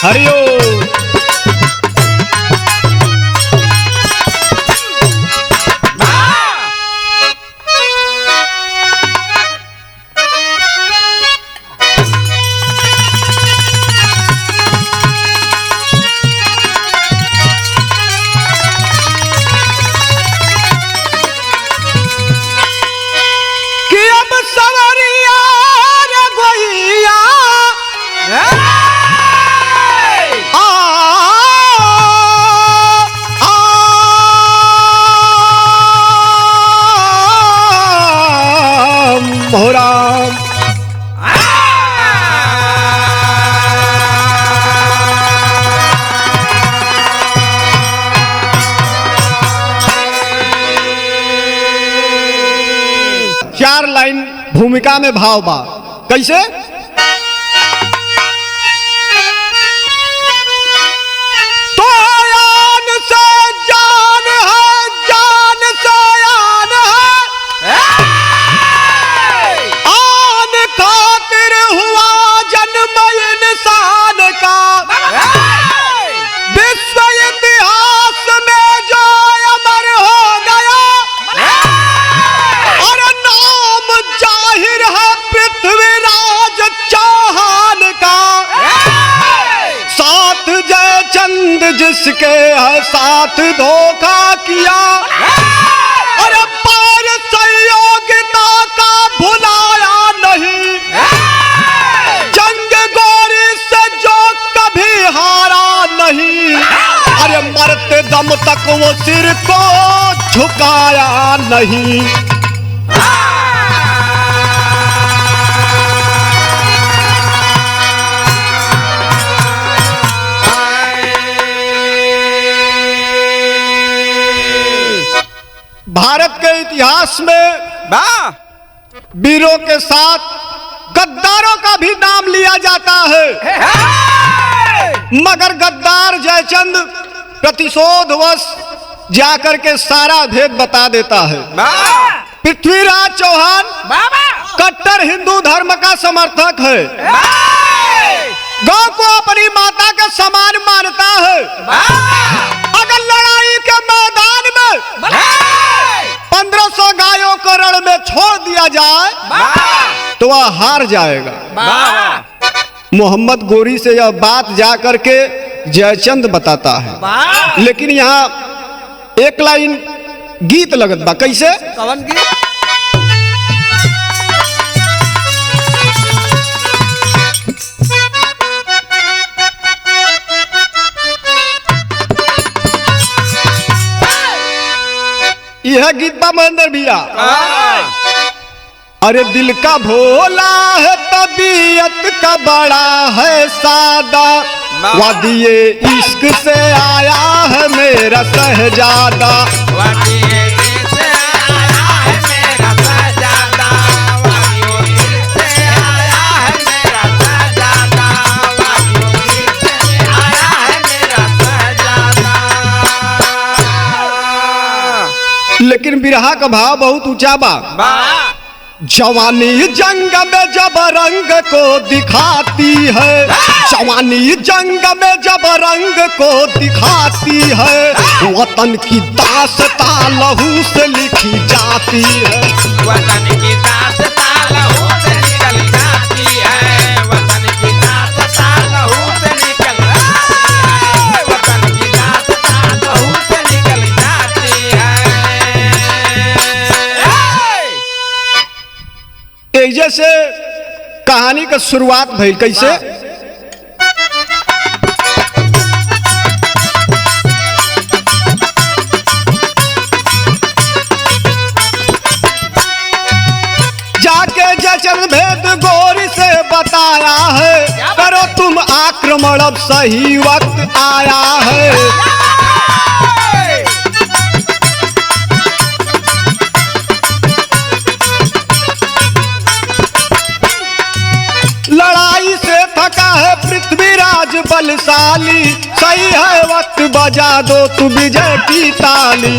हरिओम। हो राम। चार लाइन भूमिका में भाव बा कैसे? तो आन से जान है, जान से आन है, आन खातिर हुआ जन्म इंसान का, विश्व इतिहास में जो अमर हो गया, और नाम जाहिर है पृथ्वीराज चौहान का। साथ जयचंद जिसके है साथ धोखा किया, और पार संयोगिता का भुलाया नहीं, जंग गोरी से जो कभी हारा नहीं, अरे मरते दम तक वो सिर को झुकाया नहीं। भारत के इतिहास में वीरों के साथ गद्दारों का भी नाम लिया जाता है, मगर गद्दार जयचंद प्रतिशोधवश जाकर के सारा भेद बता देता है। पृथ्वीराज चौहान कट्टर हिंदू धर्म का समर्थक है, गौ को अपनी माता के समान मानता है। अगर लड़ाई के मैदान में 1500 गायों को रण में छोड़ दिया जाए तो वह हार जाएगा। मोहम्मद गोरी से यह बात जाकर के जयचंद बताता है। लेकिन यहाँ एक लाइन गीत लगत बा कैसे? कौन गीत? यह गीत बा महेंद्र भैया। अरे दिल का भोला है तबीयत का बड़ा है सादा, वादिये इश्क से आया है मेरा शहजादा। लेकिन बिरहा का भाव बहुत ऊंचा बा। जवानी जंग में जब रंग को दिखाती है, जवानी जंग में जब रंग को दिखाती है, वतन की दास्तां लहू से लिखी जाती है। वतन की दास्तां लहू से निकल जाती है, वतन की दास्तां लहू से निकल जाती है, वतन की दास्तां लहू से निकल जाती है। एक जैसे कहानी का शुरुआत भइल कैसे? जाके जयचंद भेद गोरी से बताया है, करो तुम आक्रमण अब सही वक्त आया है। लड़ाई से थका है पृथ्वीराज बलशाली, सही है वक्त बजा दो तू विजय की ताली।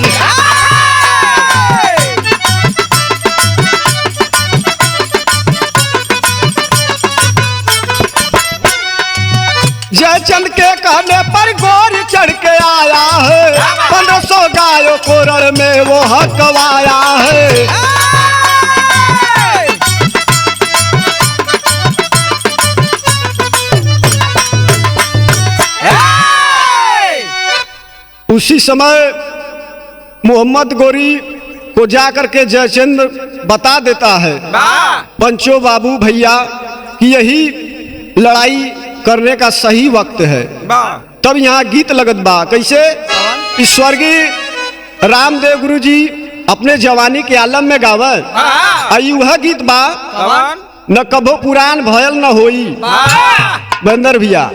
जयचंद के कहने पर गोरी चढ़ के आया है, 1500 गायों को रण में वो हकवाया है। उसी समय मोहम्मद गोरी को जाकर के जयचंद बता देता है पंचो बाबू भैया कि यही लड़ाई करने का सही वक्त है। तब यहाँ गीत लगत बा कैसे, स्वर्गीय रामदेव गुरु जी अपने जवानी के आलम में गावन, आई वह गीत बा न कभो पुरान भयल न होई बंदर भैया।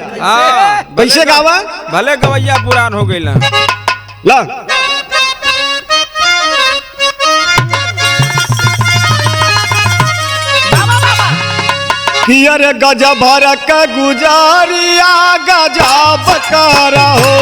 कैसे गावा, भले गवैया पुरान हो गई ला कि अरे गजब भर के गुजारिया गजब करहो,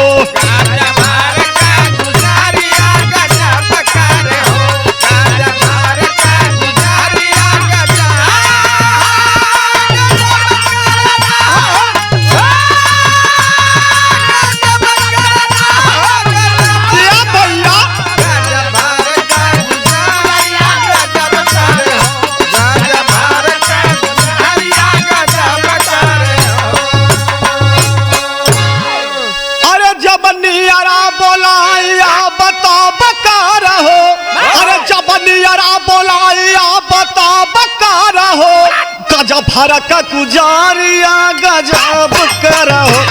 गजब फरक गुजारिया गजब करहो,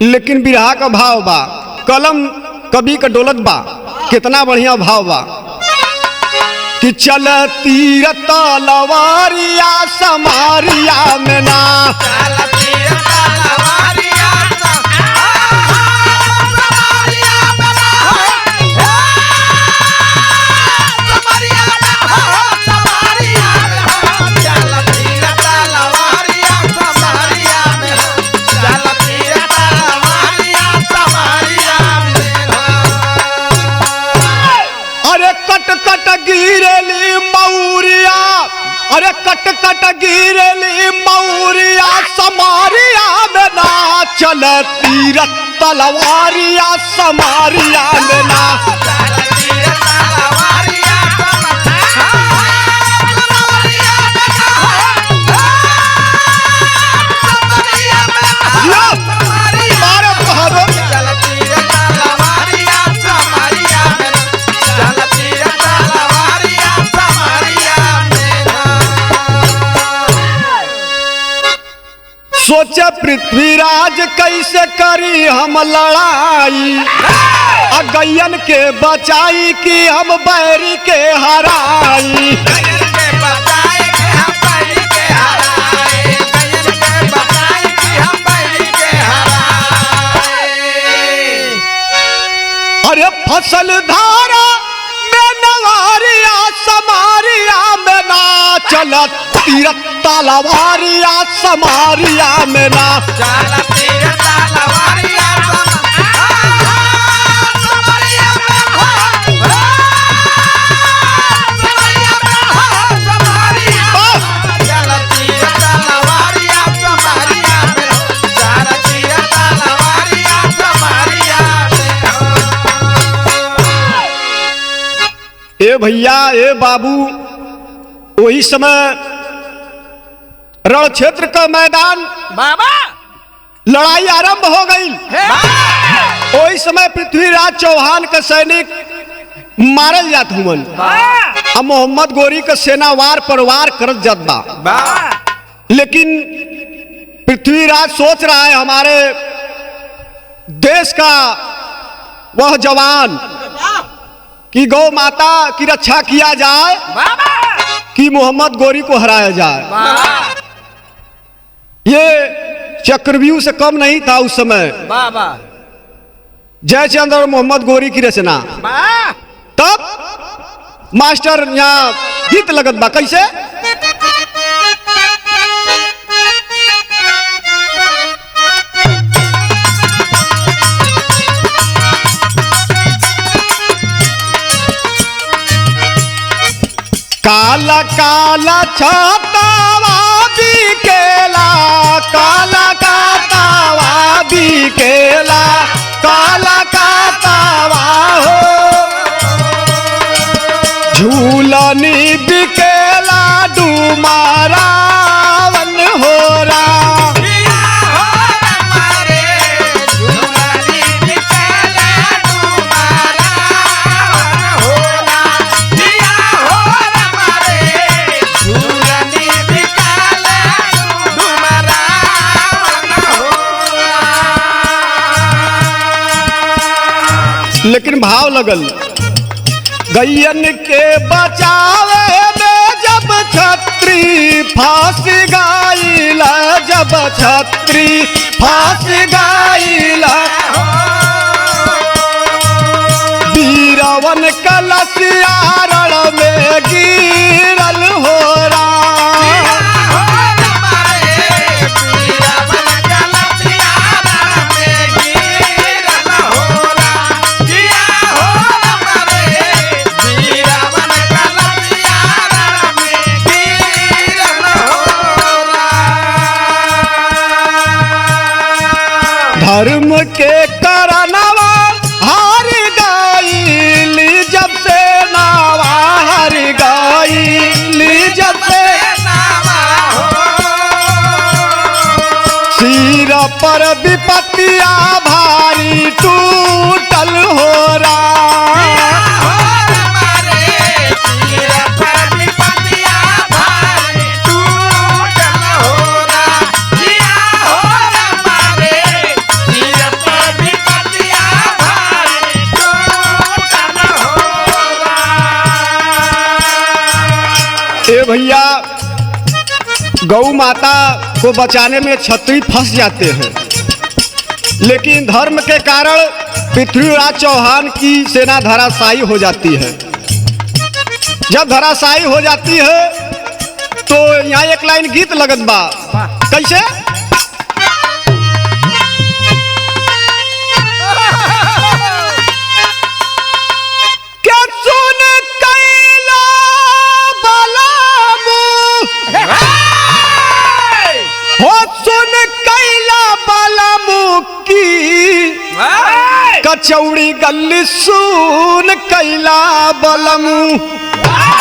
लेकिन बिरहा का भाव बा, कलम कवि का डोलत बा, कितना बढ़िया भाव बा कि चल तीर तलवारिया समारिया में ना, गिरेली मऊरिया, अरे कट कट गिरेली मऊरिया समारिया में ना, चल तीर तलवारिया समारिया में ना, सोचे पृथ्वीराज कैसे करी हम लड़ाई, गैयन के बचाई कि हम बैरी के हराई, अरे फसल धारा में नवारिया समारिया में ना, चल तीर तलवारिया समारिया में ना, चल तीर तलवारिया ए भैया ए बाबू, वही समय रण क्षेत्र का मैदान बाबा लड़ाई आरंभ हो गई। वही समय पृथ्वीराज चौहान का सैनिक मारल जात हुवन, अब मोहम्मद गोरी का सेना वार पर वार करत जात बा, लेकिन पृथ्वीराज सोच रहा है हमारे देश का वह जवान कि गौ माता की रक्षा किया जाए कि मोहम्मद गोरी को हराया जाए। ये चक्रव्यूह से कम नहीं था उस समय जयचंद और मोहम्मद गोरी की रचना। तब मास्टर यहाँ गीत लगत बा कैसे? काला काला छातावा बिकेला, काला कातावा बिकेला, काला कातावा हो। झूलनी बिकेला डुमारावन हो रा। लेकिन भाव लगल गैयन के बचावे में जब छत्री फांस गाइला, जब छत्री फांस गाइला। वीरवन कलसिया रण में गिरल हो रा। धर्म के करनवा हार गईली, जब से नावा हार गईली, जब से सिर पर विपत्तिया भारी टूटल हो रा। भैया गौ माता को बचाने में छत्री फंस जाते हैं, लेकिन धर्म के कारण पृथ्वीराज चौहान की सेना धराशायी हो जाती है। जब धराशायी हो जाती है तो यहाँ एक लाइन गीत लगत बा कैसे? कचौड़ी गल्ली सुन कैला बलमू,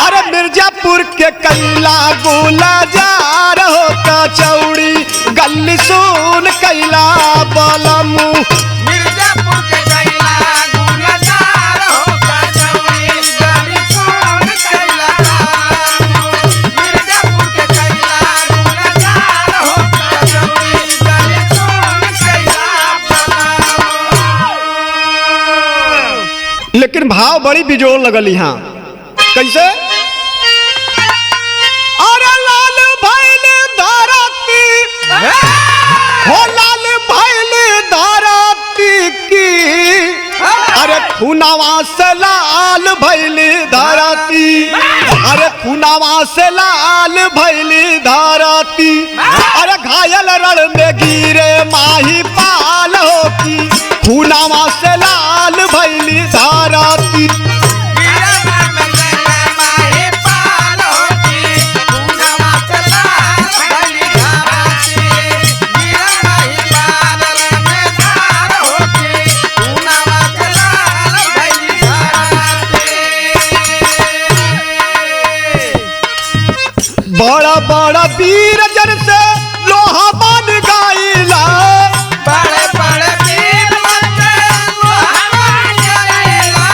अरे मिर्जापुर के कैला गुलजार हो। कचौड़ी गल्ली सुन कैला बलमू, मिर्जापुर के कैला गुलजार हो। कचौड़ी गल्ली सुन कैला बलमू, मिर्जापुर के कैला गुलजार हो। कचौड़ी गल्ली सुन कैला बलमू। लेकिन भाव बड़ी बिजोड़ लगल यहाँ कैसे? अरे लाल भैल धरती हो, लाल भैल धरती की, अरे खुनावा से लाल भैल धरती, अरे खुनावा से लाल भैल धरती। अरे घायल रण में गिरे माही पाल हो की, खुनावा से लाल भैल धरती। बड़ा बड़ा वीर जन से लोहा बन गाइला, बड़े बड़े वीर जन से लोहा बन गाइला,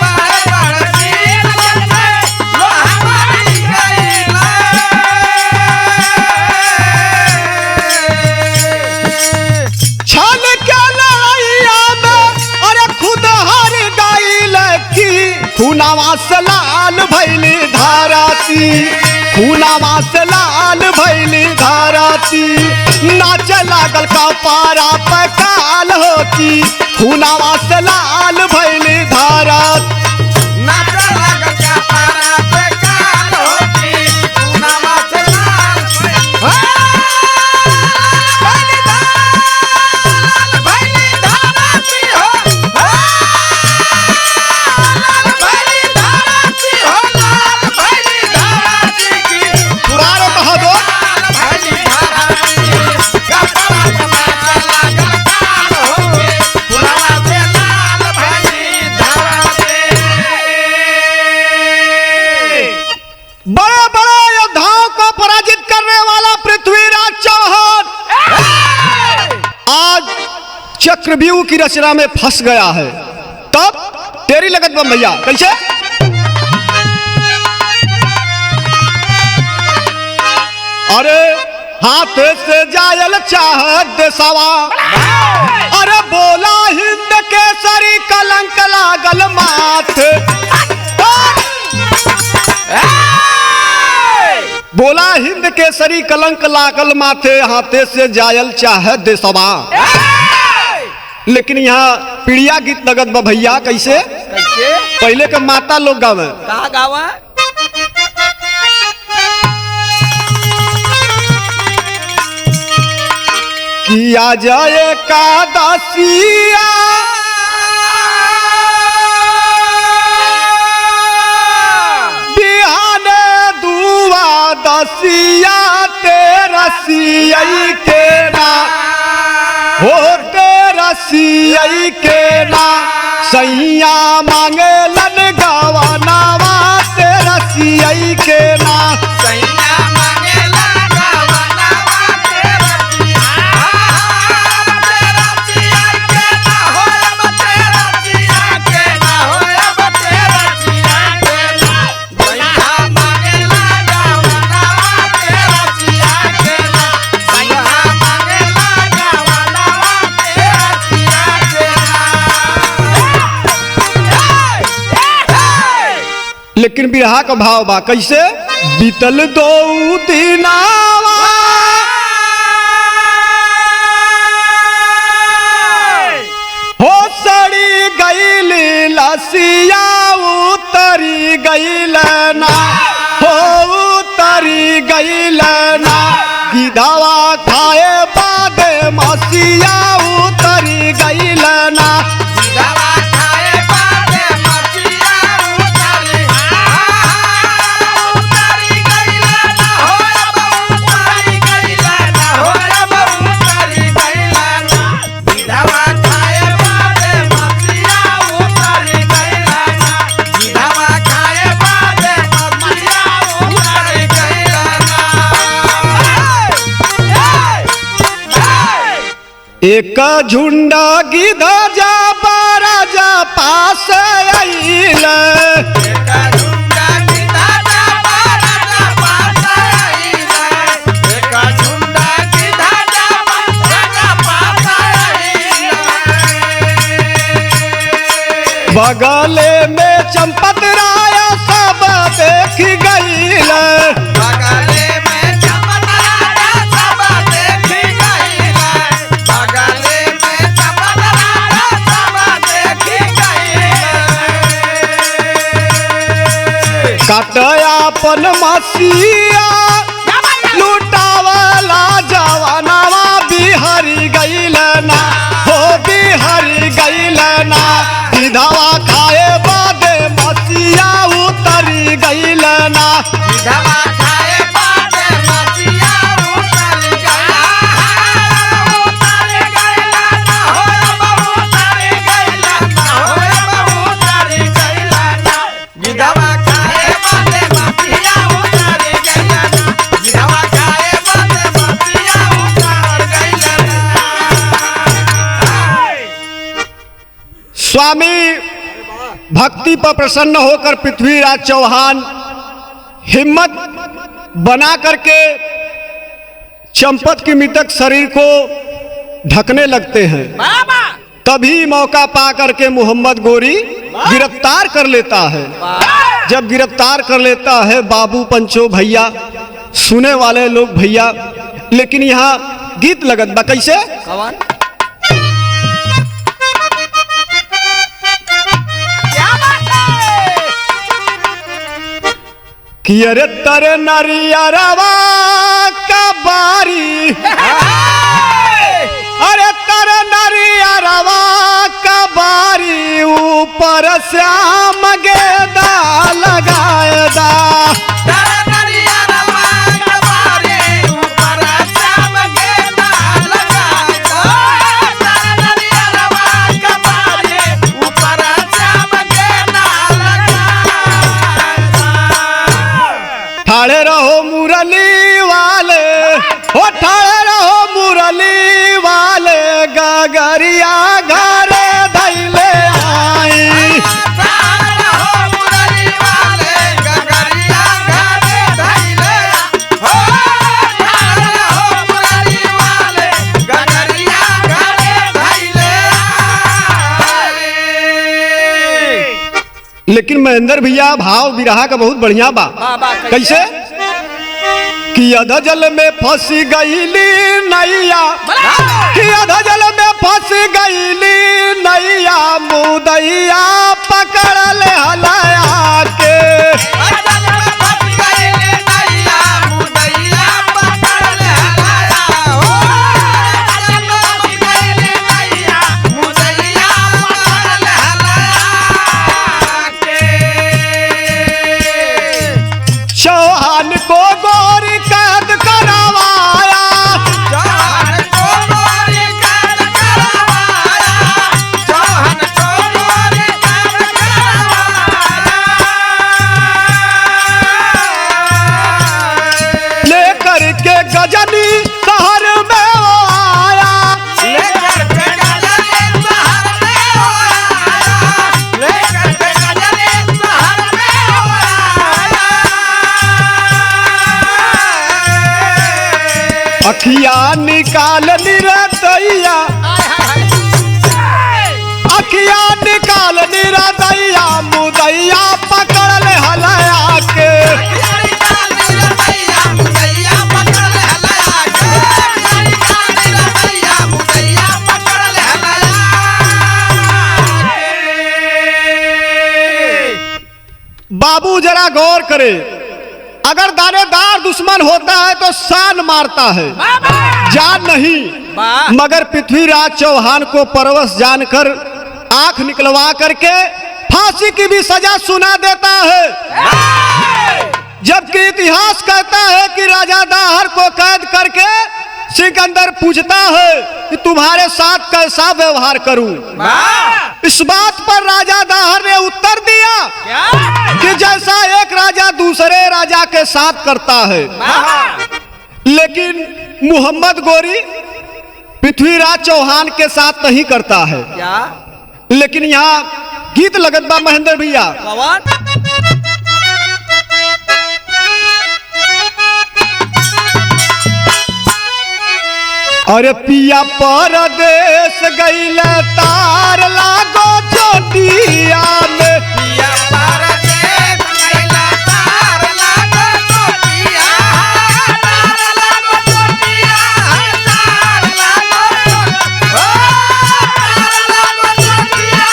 बड़े बड़े वीर जन से लोहा बन गाइला। छल के लड़ाइया में अरे खुद हार गाइला की, खुनावा से लाल भैली धरती, खुनावा से लाल भैली धरती। नाचे लागल कपारा पे काल होती, खुनावा से लाल भैली धरती। नाचे लागल कपारा चक्रव्यूह की रचना में फंस गया है। तब तेरी लगत बम भैया कैसे? अरे हाथ से जायल चाहत देसवा, अरे बोला हिंद केसरी कलंक लागल माथे। बोला हिंद केसरी कलंक लागल माथे, हाथे से जायल चाहत देसवा। लेकिन यहाँ पीड़िया गीत लगत बा भैया कैसे? कैसे? पहले के माता लोग गावे। कहाँ गावा? किया जाए कादसिया, बिहाने दुआ दसिया तेरसिया के ना, हो तेरसिया के ना, सैया मांगे लन गवानावा तेरसिया के ना। सैया मांगेला गवानावा तेरसिया के ना, होयब तेरसिया के ना, होयब तेरसिया के ना। सैया मांगेला गवानावा तेरसिया के ना, सैया मांगेला गवानावा तेरसिया के ना। लेकिन बिरहा का भाव बा कैसे? बीतल दो दिनावा, हो सड़ी गईली लसिया उतरी गईल ना, हो उतरी गईल ना, गिधावा खाए बादे मसिया उतरी गईल ना। दवा खाए बादे मसिया उतरी गईला ना, होयब उतरी गईला ना, होयब उतरी गईला ना। दवा खाए बादे मसिया उतरी गईला ना, दवा खाए बादे मसिया उतरी गईला ना। एक झुंड गिध जा राजा पास आइल, एका झुंडा गिधा जावा राजा पास आइला, एका झुंडा गिधा जावा राजा पास आइला। बगले में चंपत राय सब देख गईल, बगले में चमन राजा सब देखी गईला, बगले में चमन राजा सब देखी गईला। कटयापन मसिया लुटावला जवानवा बिहारी गईल ना, हो बिहारी गईल ना, गिधवा खाए बादे मसिया उतरी गईल ना। दवा खाए बादे मसिया उतरी गईला, उतरी गईला ना, होयब उतरी गईला ना, होयब उतरी गईला ना। दवा खाए बादे मसिया उतरी गईला ना, दवा खाए बादे मसिया उतरी गईला ना। स्वामी भक्ति पर प्रसन्न होकर पृथ्वीराज चौहान हिम्मत बना करके चंपत की मृतक शरीर को ढकने लगते हैं। बाबा तभी मौका पा करके मोहम्मद गोरी गिरफ्तार कर लेता है। जब गिरफ्तार कर लेता है बाबू पंचो भैया, सुने वाले लोग भैया, लेकिन यहाँ गीत लगत बा कैसे? कौन? क्या बात है? कि अरे तरे नरियरवा का बारी, अरे तरे नरियरवा का बारी, ऊपर श्याम गेदा लगाएदा। तारा नरिया रवा कबारे ऊपर श्याम गेदा लगाएदा। तारा नरिया रवा कबारे ऊपर श्याम गेदा लगाएदा। ठाड़े रहो मुरली वाले, ओ ठाड़े रहो मुरली वाले, गगरिया लेकिन महेंद्र भैया भाव बिरहा का बहुत बढ़िया बा। कैसे कि अधा जल में फंस गईली नैया, कि अधा जल में फंस गईली नैया, मुदैया पकड़ ले हलाया के। चौहान को गोरी कैद करवाया, चौहान को गोरी कैद करवाया, चौहान को गोरी कैद करवाया। लेकर के गजनी शहर में वो आया, लेकर के गजनी शहर में वो आया, लेकर के गजनी शहर में वो आया। अखिया निकाल निरदैया, अखिया निकाल निरदैया, मुदैया पकड़ ले हलाया के। बाबू जरा गौर करे, अगर दानेदार दुश्मन होता है तो शान मारता है, जान नहीं। मगर पृथ्वीराज चौहान को परवश जानकर आंख निकलवा करके फांसी की भी सजा सुना देता है। जबकि इतिहास कहता है कि राजा दाहर को कैद करके सिकंदर पूछता है कि तुम्हारे साथ कैसा व्यवहार करूं। इस बात पर राजा दाहर ने उत्तर दिया कि जैसा एक राजा दूसरे राजा के साथ करता है। लेकिन मोहम्मद गोरी पृथ्वीराज चौहान के साथ नहीं करता है। लेकिन यहाँ गीत लगत बा महेंद्र भैया। अरे पिया परदेश गईल तार लागो चोटिया में, पिया परदेश गईल तार लागो चोटिया, तार लागो चोटिया, तार लागो चोटिया, तार लागो चोटिया,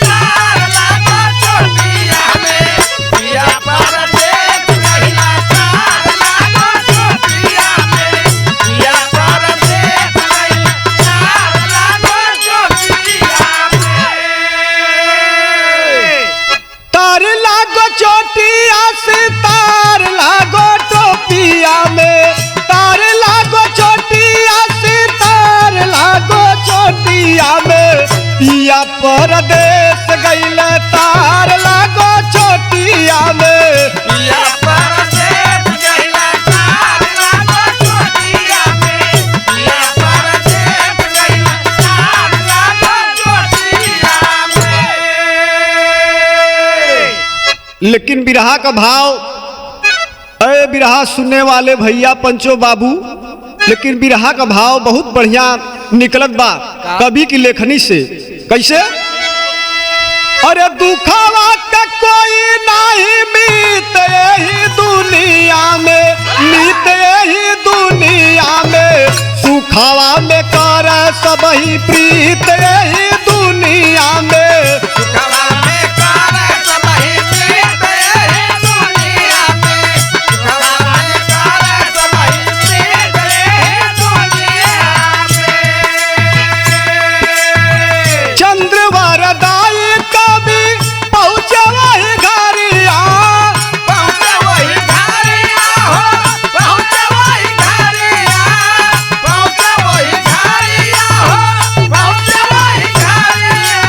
तार लागो चोटिया में। पिया परदेश गईल तार लागो चोटिया में, पिया परदेश गईल तार लागो चोटिया में। तार लागो चोटिया से तार लागो टोपिया में, तार लागो चोटिया से तार लागो चोटिया में। पिया परदेश गईल तार लागो चोटिया में, पिया परदेश गईल तार लागो चोटिया में, पिया परदेश गईल तार लागो चोटिया में। लेकिन बिरहा का भाव, अरे बिरहा सुनने वाले भैया पंचो बाबू, लेकिन बिरहा का भाव बहुत बढ़िया निकलत बा कवि की लेखनी से। कैसे अरे दुखावा का कोई नहीं मीत यही दुनिया में, मीत यही दुनिया में। सुखावा में कर सब ही प्रीत यही दुनिया में। सुखवा में कर सब ही प्रीत यही दुनिया में, सुखवा में कर सब ही प्रीत यही दुनिया में। चंद्रवरदाई कवि पहुँचे वही घरिया, पहुँचे वही घरिया हो, पहुँचे वही घरिया, पहुँचे वही घरिया हो, पहुँचे वही घरिया।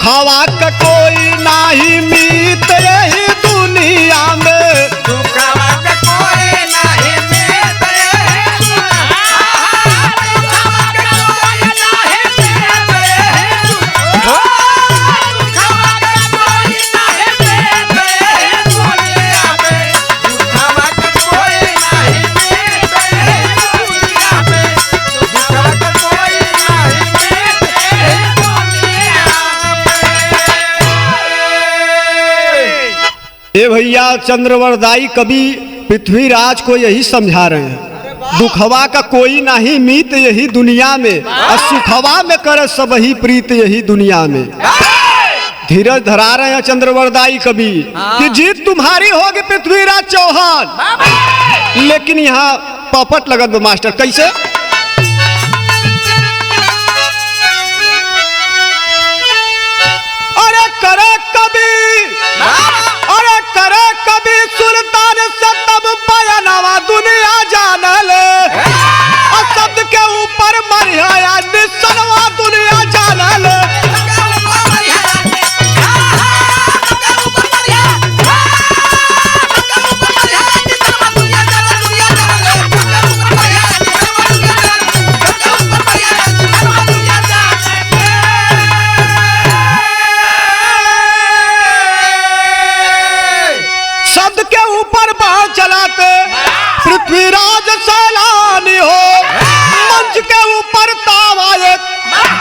सुखावा का कोई नाही मीत यही दुनिया में। दुखवा के कोई नहीं मीत यही दुखवा के कोई नहीं मीत यही दुखवा के कोई नहीं मीत यही दुनिया में। दुखवा के कोई नहीं मीत यही दुनिया में। दुखवा के कोई नहीं मीत यही दुनिया में। ए भैया चंद्रवरदाई कवि पृथ्वीराज को यही समझा रहे हैं, दुखवा का कोई नहीं मीत यही दुनिया में, और सुखवा में करे सब ही प्रीत यही दुनिया में। धीरज धरा रहे हैं चंद्रवरदाई कवि कि जीत तुम्हारी होगी पृथ्वीराज चौहान, लेकिन यहाँ पपट लगत बा मास्टर। कैसे? अरे करे कवि, अरे करे कवि सुल्तान से तब बयानवा दुनिया जानल, और शब्द के ऊपर मरिया निसनवा दुनिया जानल। शब्द के ऊपर बाढ़ चलाते पृथ्वीराज सैलानी हो, मंच के ऊपर तावाए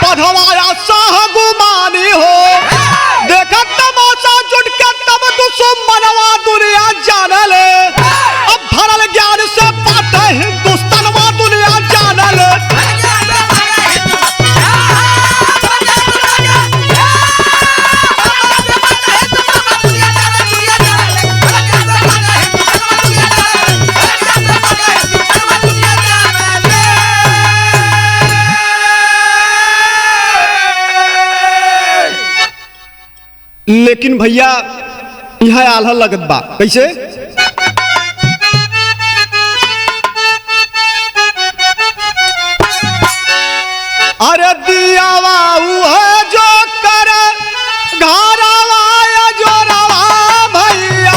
बधवाया शाह गुमानी हो। देखा तमाशा जुट के तब दुश्मनवा दुनिया जानल, अब भरल ज्ञान से पाते हिंदुस्तानवा दुनिया जानल। लेकिन भैया यहाँ आल्हा लगत बा। कैसे? अरे दियावा है जो कर घरवा जो रवा भैया,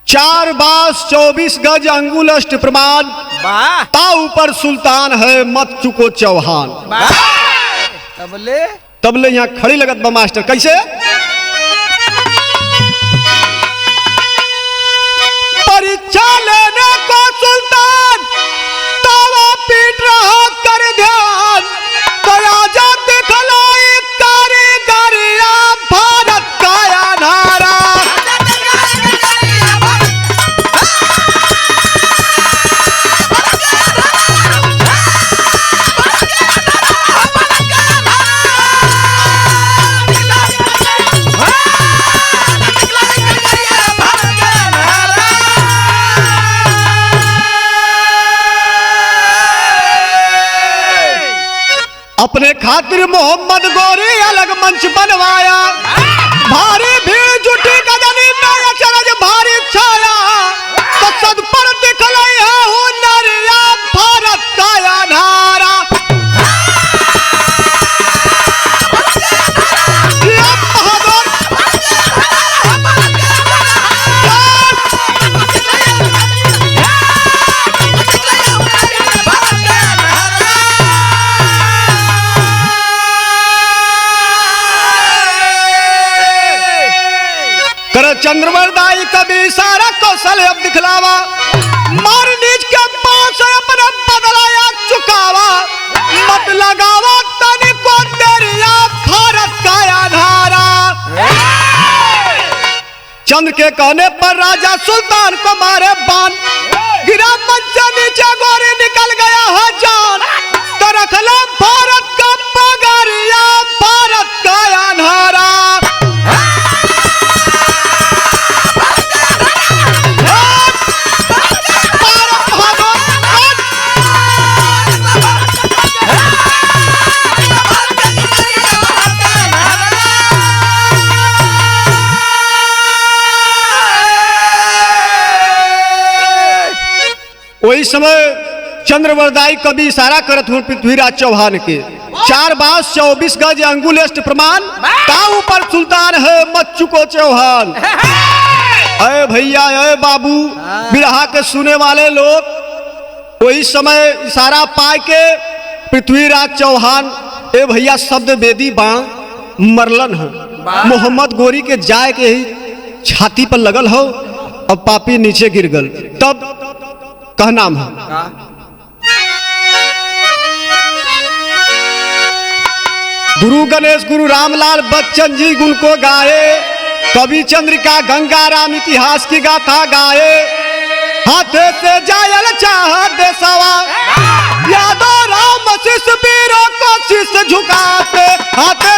चार बास 24 गज अंगुल अष्ट प्रमाण, ता ऊपर सुल्तान है मत चुको चौहान। तबले यहाँ खड़ी लगत बा मास्टर। कैसे? परीक्षा लेने को सुल्तान तावा पीट रहा कर ध्यान, तो आजा दिखलाई कारीगरिया भारत का अनारा। खातिर मोहम्मद गोरी अलग मंच बनवाया। भारी भीड़ जुटी गजनी में अचरज भारी छाया। तो सद पर दिखलाई है हुनरिया भारत का अनारा। ये बहादुर चंद्रवरदाई कभी सारा कौशल अब दिखलावा। मार नीच के पांव से अपना बदलाया चुकावा। मत लगावा तनी को तेरिया भारत का आधारा। चंद्र के कहने पर राजा सुल्तान को मारे बाण। गिरा मंच से नीचे गोरी निकल गया है जान। तो रखला भारत का पगारिया भारत का आधारा। वही समय चंद्रवरदाई कभी इशारा करत हूँ पृथ्वीराज चौहान के। 4 बांस 24 गज अंगुलेष्ट प्रमाण। ता ऊपर सुल्तान है मत चुको चौहान। अरे भैया अरे बाबू बिरहा के सुने वाले लोग वही समय इशारा पाए के पृथ्वीराज चौहान ए भैया शब्द वेदी बाण मरलन है। मोहम्मद गोरी के जाए के ही छाती पर लगल हो और पापी नीचे गिर गल। तब कहनाम है गुरु गणेश गुरु रामलाल बच्चन जी गुण को गाए। कवि चंद्रिका गंगा राम इतिहास की गाथा गाए। हाथे से जायल चाह देसवा यादव राम शीश वीरों को शीश झुकाते। हाथे